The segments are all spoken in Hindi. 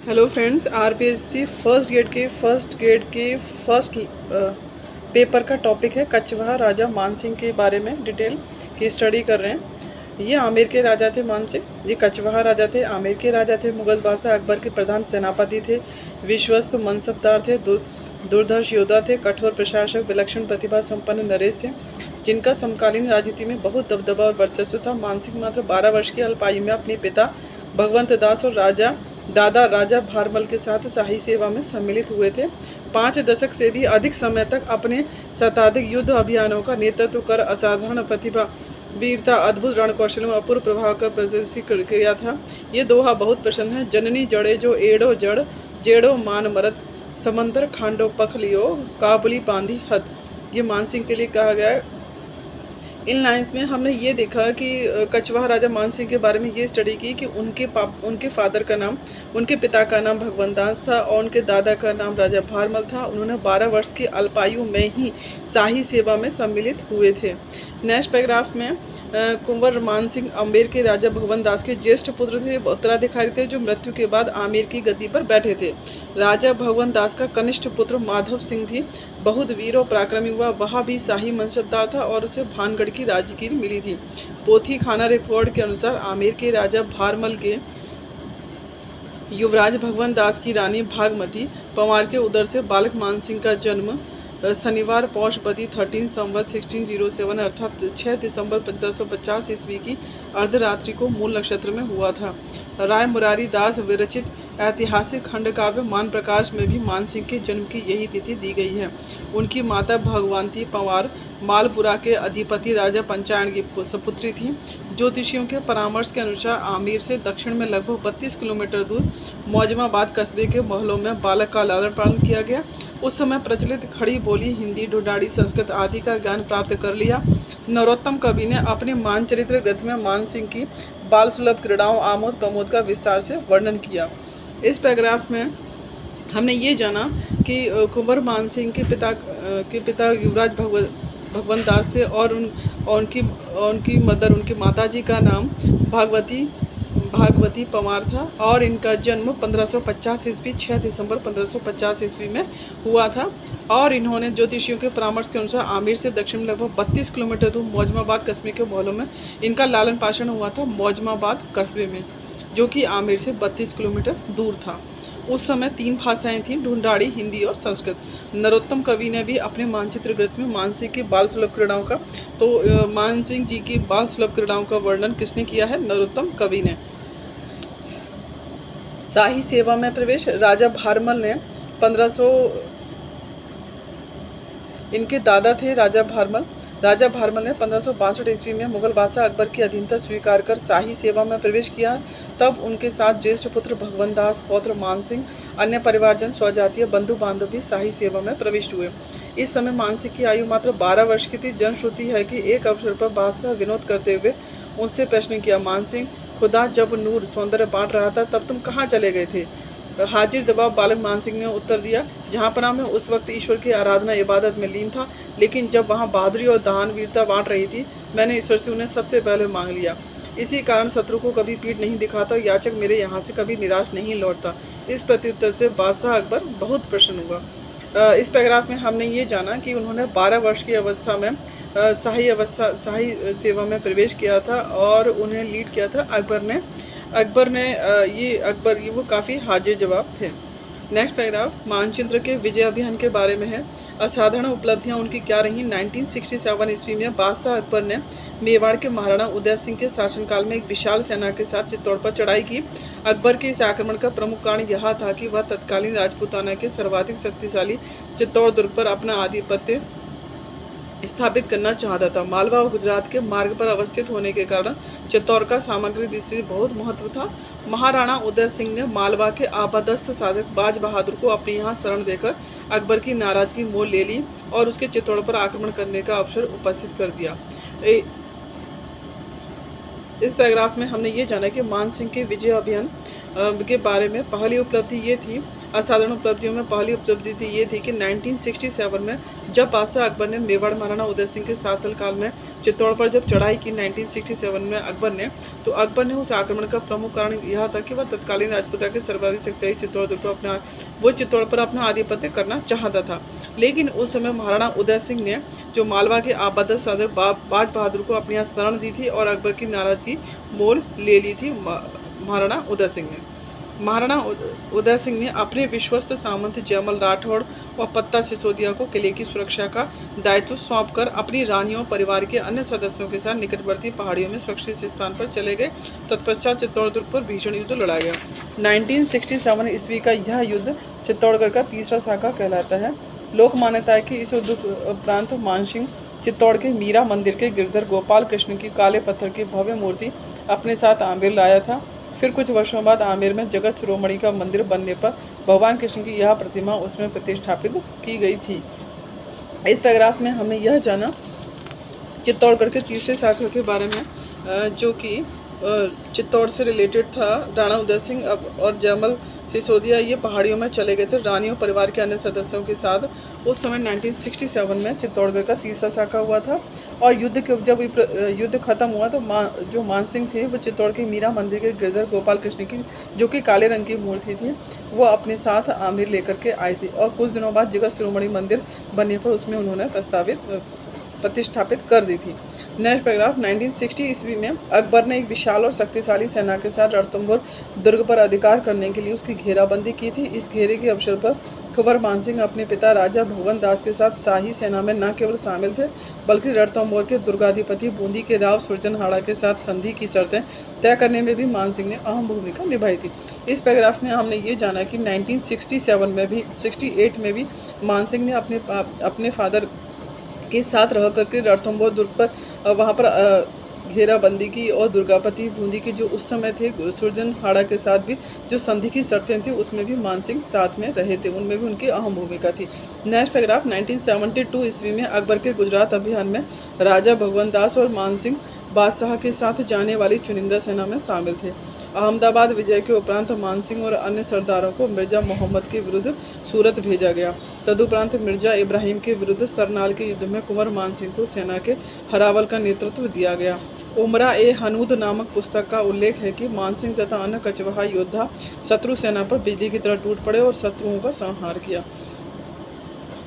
Hello friends, RPSC first grade के फर्स्ट पेपर का टॉपिक है कछवाहा राजा मान सिंह के बारे में डिटेल की स्टडी कर रहे हैं। ये आमेर के राजा थे मान सिंह, ये कछवाहा राजा थे, आमेर के राजा थे, मुगल बादशाह अकबर के प्रधान सेनापति थे, विश्वस्त मनसबदार थे, दुर्धर्ष योद्धा थे, कठोर प्रशासक, विलक्षण प्रतिभा संपन्न नरेश थे, जिनका समकालीन राजनीति में बहुत दबदबा और वर्चस्व था। मान सिंह मात्र 12 वर्ष की अल्पायु में अपने पिता भगवंत दास और दादा राजा भारमल के साथ शाही सेवा में सम्मिलित हुए थे। 5 दशक से भी अधिक समय तक अपने शताधिक युद्ध अभियानों का नेतृत्व कर असाधारण प्रतिभा, वीरता, अद्भुत रणकौशल में अपूर्व प्रभाव का प्रदर्शित किया था। ये दोहा बहुत पसंद है। जननी जड़े जो एड़ो जड़, जेड़ो मान मरद, समंदर खांडो पख लियो, काबुली बांधी हद। ये मान सिंह के लिए कहा गया है। इन लाइंस में हमने ये देखा कि कछवाहा राजा मान सिंह के बारे में ये स्टडी की कि उनके फादर का नाम, उनके पिता का नाम भगवंत दास था और उनके दादा का नाम राजा भारमल था। उन्होंने 12 वर्ष की अल्पायु में ही शाही सेवा में सम्मिलित हुए थे। नेक्स्ट पैराग्राफ में कुंवर मान सिंह आमेर के राजा भगवंत दास के ज्येष्ठ पुत्र थे, उत्तराधिकारी थे, जो मृत्यु के बाद आमेर की गद्दी पर बैठे थे। राजा भगवंत दास का कनिष्ठ पुत्र माधव सिंह भी बहुत वीर और पराक्रमी हुआ। वह भी शाही मनसबदार था और उसे भानगढ़ की राजगीर मिली थी। पोथी खाना रिपोर्ट के अनुसार आमेर के राजा भारमल के युवराज भगवंत दास की रानी भागमती पंवार के उदर से बालक मान सिंह का जन्म शनिवार पौषपति 13 संवत 1607 अर्थात 6 दिसंबर 1550 ईस्वी की अर्धरात्रि को मूल नक्षत्र में हुआ था। राय मुरारी दास विरचित ऐतिहासिक खंड काव्य मान प्रकाश में भी मान सिंह के जन्म की यही तिथि दी गई है। उनकी माता भगवंती पंवार मालपुरा के अधिपति राजा पंचायन की सपुत्री थी। ज्योतिषियों के परामर्श के अनुसार आमेर से दक्षिण में लगभग 32 किलोमीटर दूर मौजमाबाद कस्बे के महलों में बालक का लालन पालन किया गया। उस समय प्रचलित खड़ी बोली, हिंदी, ढूंढाड़ी, संस्कृत आदि का ज्ञान प्राप्त कर लिया। नरोत्तम कवि ने अपने मानचरित्र ग्रंथ में मान सिंह की बाल सुलभ क्रीड़ाओं, आमोद प्रमोद का विस्तार से वर्णन किया। इस पैराग्राफ में हमने ये जाना कि कुंवर मान सिंह के पिता युवराज भगवंत दास थे और उनकी मदर, उनकी माताजी का नाम भागवती पंवार था और इनका जन्म 1550 ईस्वी 6 दिसंबर 1550 ईस्वी में हुआ था। और इन्होंने ज्योतिषियों के परामर्श के अनुसार आमेर से दक्षिण में लगभग 32 किलोमीटर दूर मौजमाबाद कस्बे के महलों में इनका लालन पालन हुआ था। मौजमाबाद कस्बे में, जो कि आमेर से 32 किलोमीटर दूर था। उस समय 3 भाषाएं थीं, ढूंढाड़ी, हिंदी और संस्कृत। नरोत्तम कवि ने भी अपने मानचित्र ग्रंथ में मान सिंह की बाल सुलभ क्रीड़ाओं का, तो मान सिंह जी की बाल सुलभ क्रीड़ाओं का वर्णन किसने किया है? नरोत्तम कवि ने। शाही सेवा में प्रवेश, राजा भारमल ने 1500, इनके दादा थे राजा भारमल ने 1562 ईस्वी में मुगल बादशाह अकबर की अधीनता स्वीकार कर शाही सेवा में प्रवेश किया। तब उनके साथ ज्येष्ठ पुत्र भगवंत दास, पौत्र मान सिंह, अन्य परिवारजन, स्वजातीय बंधु बांधव भी शाही सेवा में प्रविष्ट हुए। इस समय मान सिंह की आयु मात्र 12 वर्ष की थी। जनश्रुति है कि एक अवसर पर बादशाह विनोद करते हुए उनसे प्रश्न किया, मान सिंह, खुदा जब नूर सौंदर्य बांट रहा था तब तुम कहाँ चले गए थे? हाजिर जवाब बालक मान सिंह ने उत्तर दिया, जहाँ पर मैं उस वक्त ईश्वर की आराधना इबादत में लीन था, लेकिन जब वहाँ बहादुरी और दान वीरता बांट रही थी, मैंने ईश्वर से उन्हें सबसे पहले मांग लिया। इसी कारण शत्रु को कभी पीठ नहीं दिखाता, याचक मेरे यहाँ से कभी निराश नहीं लौटता। इस प्रत्युत्तर से बादशाह अकबर बहुत प्रसन्न हुआ। इस पैराग्राफ में हमने ये जाना कि उन्होंने 12 वर्ष की अवस्था में शाही सेवा में प्रवेश किया था और उन्हें लीड किया था अकबर ने वो काफ़ी हाजिर जवाब थे। नेक्स्ट पैराग्राफ मानचित्र के विजय अभियान के बारे में है। असाधारण उपलब्धियां उनकी क्या रहीं? 1967 ईस्वी में बादशाह अकबर ने मेवाड़ के महाराणा उदय सिंह के शासनकाल में एक विशाल सेना के साथ चित्तौड़ पर चढ़ाई की। अकबर के इस आक्रमण का प्रमुख कारण यह था कि वह तत्कालीन राजपूताना के सर्वाधिक शक्तिशाली चित्तौड़ दुर्ग पर अपना आधिपत्य स्थापित करना चाहता था। मालवा और गुजरात के मार्ग पर अवस्थित होने के कारण चित्तौड़ का सामग्रिक दृष्टि से बहुत महत्व था। महाराणा उदय सिंह ने मालवा के आपातस्थ साधक बाज बहादुर को अपने यहाँ शरण देकर अकबर की नाराजगी मोल ले ली और उसके चित्तौड़ पर आक्रमण करने का अवसर उपस्थित कर दिया। इस पैराग्राफ में हमने ये जाना कि मान सिंह के विजय अभियान के बारे में पहली उपलब्धि ये थी असाधारण उपलब्धियों में पहली उपलब्धि थी ये थी कि 1967 में जब बादशाह अकबर ने मेवाड़ महाराणा उदय सिंह के शासन काल में चित्तौड़ पर जब चढ़ाई की 1967 में अकबर ने उस आक्रमण का प्रमुख कारण यह था कि वह तत्कालीन राजपूता के सर्वाधिक शक्तिशाली चित्तौड़ दुर्ग पर चित्तौड़ पर अपना आधिपत्य करना चाहता था। लेकिन उस समय महाराणा उदय सिंह ने जो मालवा के आबद सदर बाज बहादुर को अपनी यहाँ शरण दी थी और अकबर की नाराजगी मोल ले ली थी। महाराणा उदय सिंह ने अपने विश्वस्त सामंत जयमल राठौड़ व पत्ता सिसोदिया को किले की सुरक्षा का दायित्व सौंपकर अपनी रानियों परिवार के अन्य सदस्यों के साथ निकटवर्ती पहाड़ियों में सुरक्षित स्थान पर चले गए। तत्पश्चात चित्तौड़ दुर्ग पर भीषण युद्ध लड़ा गया। 1967 ईस्वी का यह युद्ध चित्तौड़गढ़ का तीसरा साका कहलाता है। लोक मान्यता है कि इस युद्ध उपरांत मानसिंह चित्तौड़ के मीरा मंदिर के गिरधर गोपाल कृष्ण की काले पत्थर की भव्य मूर्ति अपने साथ आमेर लाया था। फिर कुछ वर्षों बाद आमेर में जगत शिरोमणि का मंदिर बनने पर भगवान कृष्ण की यह प्रतिमा उसमें प्रतिष्ठापित की गई थी। इस पैराग्राफ में हमने यह जाना चित्तौड़गढ़ के तीसरे शाखा के बारे में, जो कि चित्तौड़ से रिलेटेड था। राणा उदय सिंह और जयमल सिसोदिया ये पहाड़ियों में चले गए थे रानियों परिवार के अन्य सदस्यों के साथ। उस समय 1967 में चित्तौड़गढ़ का तीसरा साका हुआ था और जब युद्ध खत्म हुआ तो जो मानसिंह थे वो चित्तौड़ के मीरा मंदिर के गिरधर गोपाल कृष्ण की जो कि काले रंग की मूर्ति थी वो अपने साथ आमेर लेकर के आए थे और कुछ दिनों बाद जगत शिरोमणि मंदिर बनने पर उसमें उन्होंने प्रतिष्ठापित कर दी थी। नेक्स्ट पैराग्राफ 1960 ईस्वी में अकबर ने एक विशाल और शक्तिशाली सेना के साथ रणथंभौर दुर्ग पर अधिकार करने के लिए उसकी घेराबंदी की थी। इस घेरे के अवसर पर कुंवर मानसिंह अपने पिता राजा भगवंत दास के साथ शाही सेना में न केवल शामिल थे बल्कि रणथंभौर के दुर्गाधिपति बूंदी के राव सुरजनहाड़ा के साथ संधि की शर्तें तय करने में भी मानसिंह ने अहम भूमिका निभाई थी। इस पैराग्राफ में हमने ये जाना कि 1968 में भी मानसिंह ने अपने फादर के साथ रह करके रणथंभौर दुर्ग पर वहाँ पर घेराबंदी की और दुर्गापति बूंदी के जो उस समय थे सुरजनहाड़ा के साथ भी जो संधि की शर्तें थी उसमें भी मानसिंह साथ में रहे थे, उनमें भी उनकी अहम भूमिका थी। नेक्स्ट पैराग्राफ 1972 ईस्वी में अकबर के गुजरात अभियान में राजा भगवंत दास और मानसिंह बादशाह के साथ जाने वाली चुनिंदा सेना में शामिल थे। अहमदाबाद विजय के उपरांत मानसिंह और अन्य सरदारों को मिर्जा मोहम्मद के विरुद्ध सूरत भेजा गया। तदुपरांत मिर्जा इब्राहिम के विरुद्ध सरनाल के युद्ध में कुंवर मानसिंह को सेना के हरावल का नेतृत्व दिया गया। उमरा ए हनूद नामक पुस्तक का उल्लेख है कि मानसिंह तथा अन्य कचवाहा योद्धा शत्रु सेना पर बिजली की तरह टूट पड़े और शत्रुओं का संहार किया।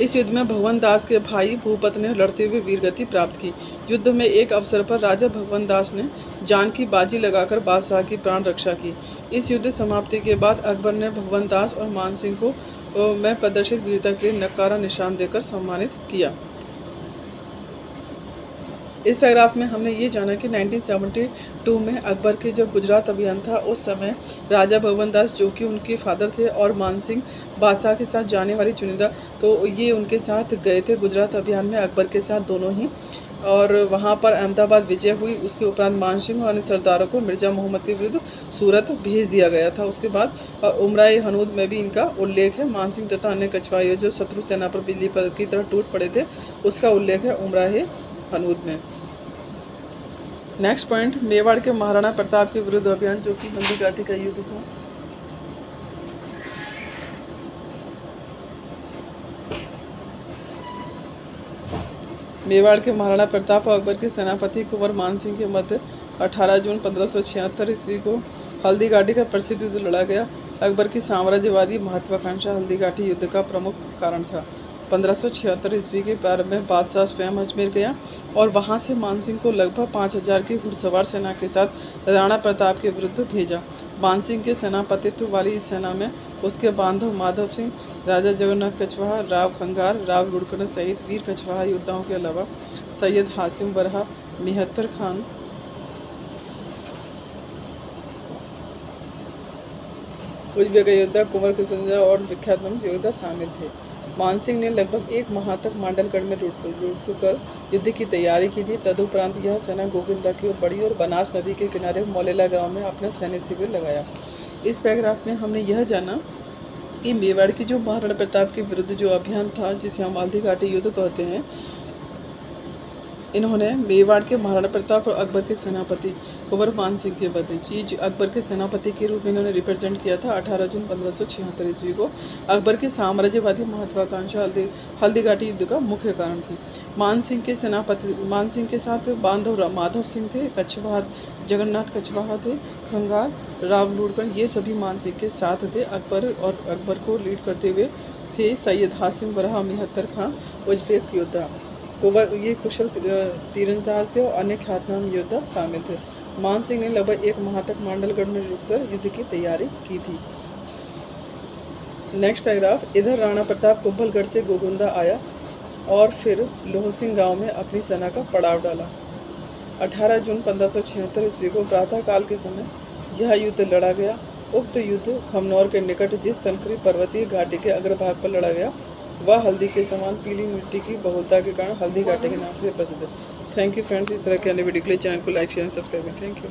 इस युद्ध में भगवंत दास के भाई भूपत ने लड़ते हुए वीरगति प्राप्त की। युद्ध में एक अवसर पर राजा भगवंत दास ने जान की बाजी लगाकर बादशाह की प्राण रक्षा की। इस युद्ध समाप्ति के बाद अकबर ने भगवंत दास और मानसिंह को में प्रदर्शित वीरता के लिए नक्कारा निशान देकर सम्मानित किया। इस पैराग्राफ में हमने ये जाना कि 1972 में अकबर के जब गुजरात अभियान था उस समय राजा भगवंत दास जो कि उनके फादर थे और मानसिंह बादशाह के साथ जाने वाली चुनिंदा तो ये उनके साथ गए थे गुजरात अभियान में अकबर के साथ दोनों ही, और वहाँ पर अहमदाबाद विजय हुई। उसके उपरांत मानसिंह और अन्य सरदारों को मिर्जा मोहम्मद के विरुद्ध सूरत भेज दिया गया था। उसके बाद उमरा ए हनूद में भी इनका उल्लेख है। मानसिंह तथा अन्य कछवाए जो शत्रु सेना पर बिजली पर की तरह टूट पड़े थे उसका उल्लेख है उमरा ए हनूद में। नेक्स्ट पॉइंट, मेवाड़ के महाराणा प्रताप के विरुद्ध अभियान जो कि हल्दीघाटी का युद्ध था। मेवाड़ के महाराणा प्रताप और अकबर के सेनापति कुंवर मानसिंह के मध्य 18 जून 1576 ईस्वी को हल्दीघाटी का प्रसिद्ध युद्ध लड़ा गया। अकबर की साम्राज्यवादी महत्वाकांक्षा हल्दीघाटी युद्ध का प्रमुख कारण था। 1576 ईस्वी के प्रारंभ में बादशाह स्वयं अजमेर गया और वहां से मानसिंह को लगभग 5000 की घुड़सवार सेना के साथ राणा प्रताप के विरुद्ध भेजा। मानसिंह के सेनापतित्व वाली इस सेना में उसके बांधव माधव सिंह, राजा जगन्नाथ कछवाहा, राव खंगार, राव लुड़कन सहित वीर कछवाहा योद्धाओं के अलावा सैयद हासिम बरहा, मिहत्तर खान, उज्बेक योद्धा कुंवर कृष्णजा और विख्यात योद्धा शामिल थे। मानसिंह ने लगभग 1 माह तक मांडलगढ़ में रुककर युद्ध की तैयारी की थी। तदुपरांत यह सेना गोविंदा की ओर बढ़ी और बनास नदी के किनारे मौलेला गांव में अपना सैन्य शिविर लगाया। इस पैराग्राफ में हमने यह जाना कि मेवाड़ की जो महाराणा प्रताप के विरुद्ध जो अभियान था जिसे हम हल्दीघाटी युद्ध कहते हैं, इन्होंने मेवाड़ के महाराणा प्रताप और अकबर के सेनापति कुंवर मान सिंह के भतीजे अकबर के सेनापति के रूप में इन्होंने रिप्रेजेंट किया था 18 जून 1576 ईस्वी को। अकबर की साम्राज्यवादी महत्वाकांक्षा हल्दीघाटी युद्ध का मुख्य कारण थी। मान सिंह के साथ बांधव माधव सिंह थे, कछवाहा जगन्नाथ कछवाहा थे, खंगार राव लूड़कर, ये सभी मान सिंह के साथ थे। अकबर को लीड करते हुए थे सैयद हासिम बरहा मिहत्तर खां, उज्बेक योद्धा। ये कुशल तीरंदाज थे और अन्य ख्यातनाम योद्धा शामिल थे। मान सिंह ने लगभग 1 माह तक मांडलगढ़ में रुककर युद्ध की तैयारी की थी। नेक्स्ट पैराग्राफ, इधर राणा प्रताप कुंभलगढ़ से गोगुंदा आया और फिर लोहसिंह गांव में अपनी सेना का पड़ाव डाला। 18 जून 1576 ईस्वी को प्रातःकाल के समय यह युद्ध लड़ा गया। उक्त युद्ध खमनौर के निकट जिस संकरी पर्वतीय घाटी के अग्रभाग पर लड़ा गया वह हल्दी के समान पीली मिट्टी की बहुलता के कारण हल्दी घाटी के नाम से प्रसिद्ध है। Thank you friends. इस तरह के अन्य वीडियो के लिए चैनल को लाइक शेयर सब्सक्राइब करें। Thank you.